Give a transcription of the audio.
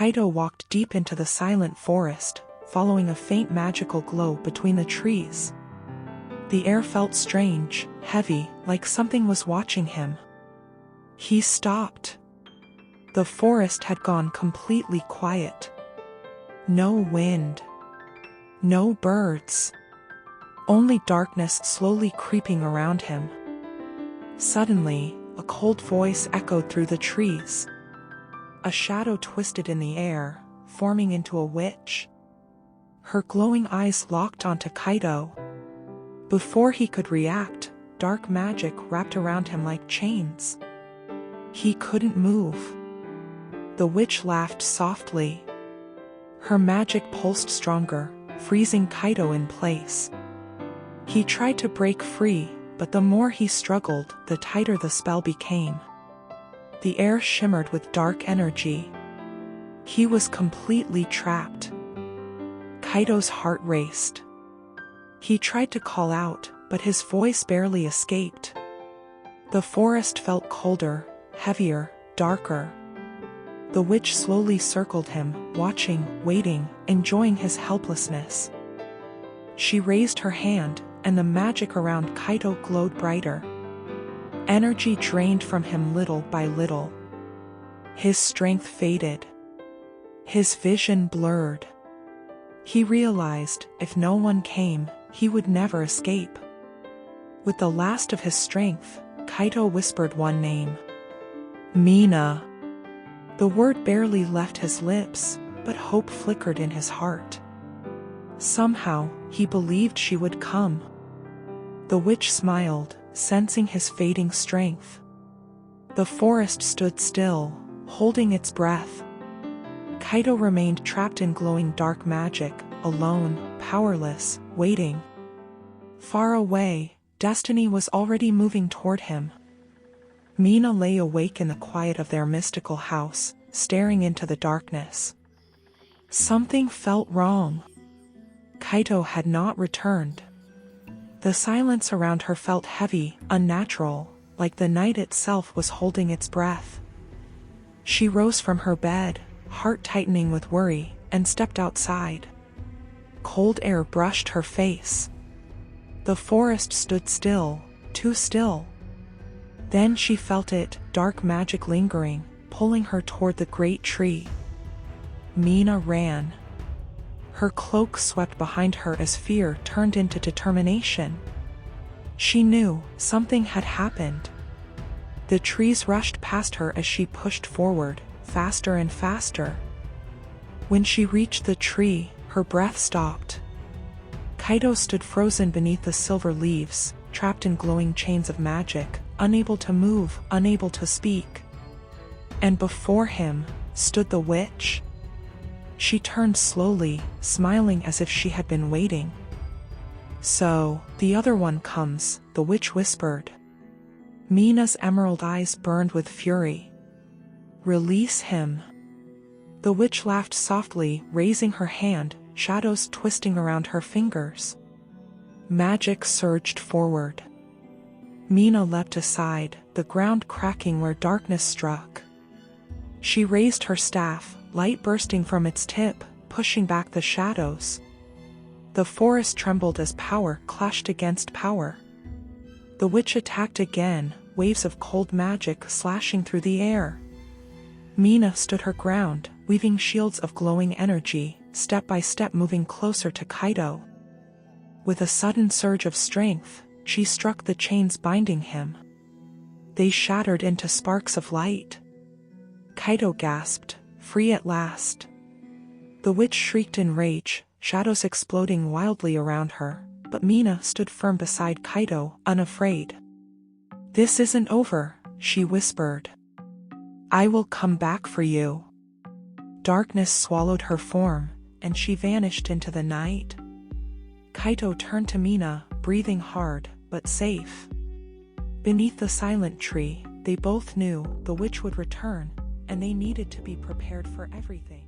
Kaito walked deep into the silent forest, following a faint magical glow between the trees. The air felt strange, heavy, like something was watching him. He stopped. The forest had gone completely quiet. No wind. No birds. Only darkness slowly creeping around him. Suddenly, a cold voice echoed through the trees. A shadow twisted in the air, forming into a witch. Her glowing eyes locked onto Kaito. Before he could react, dark magic wrapped around him like chains. He couldn't move. The witch laughed softly. Her magic pulsed stronger, freezing Kaito in place. He tried to break free, but the more he struggled, the tighter the spell became. The air shimmered with dark energy. He was completely trapped. Kaito's heart raced. He tried to call out, but his voice barely escaped. The forest felt colder, heavier, darker. The witch slowly circled him, watching, waiting, enjoying his helplessness. She raised her hand, and the magic around Kaito glowed brighter. Energy drained from him little by little. His strength faded. His vision blurred. He realized, if no one came, he would never escape. With the last of his strength, Kaito whispered one name. Mina. The word barely left his lips, but hope flickered in his heart. Somehow, he believed she would come. The witch smiled, sensing his fading strength. The forest stood still, holding its breath. Kaito remained trapped in glowing dark magic, alone, powerless, waiting. Far away, destiny was already moving toward him. Mina lay awake in the quiet of their mystical house, staring into the darkness. Something felt wrong. Kaito had not returned. The silence around her felt heavy, unnatural, like the night itself was holding its breath. She rose from her bed, heart tightening with worry, and stepped outside. Cold air brushed her face. The forest stood still, too still. Then she felt it, dark magic lingering, pulling her toward the great tree. Mina ran. Her cloak swept behind her as fear turned into determination. She knew something had happened. The trees rushed past her as she pushed forward, faster and faster. When she reached the tree, her breath stopped. Kaito stood frozen beneath the silver leaves, trapped in glowing chains of magic, unable to move, unable to speak. And before him stood the witch. She turned slowly, smiling as if she had been waiting. "So, the other one comes," the witch whispered. Mina's emerald eyes burned with fury. "Release him." The witch laughed softly, raising her hand, shadows twisting around her fingers. Magic surged forward. Mina leapt aside, the ground cracking where darkness struck. She raised her staff, light bursting from its tip, pushing back the shadows. The forest trembled as power clashed against power. The witch attacked again, waves of cold magic slashing through the air. Mina stood her ground, weaving shields of glowing energy, step by step moving closer to Kaito. With a sudden surge of strength, she struck the chains binding him. They shattered into sparks of light. Kaito gasped, free at last. The witch shrieked in rage, shadows exploding wildly around her, but Mina stood firm beside Kaito, unafraid. "This isn't over," she whispered. "I will come back for you." Darkness swallowed her form, and she vanished into the night. Kaito turned to Mina, breathing hard, but safe. Beneath the silent tree, they both knew the witch would return, and they needed to be prepared for everything.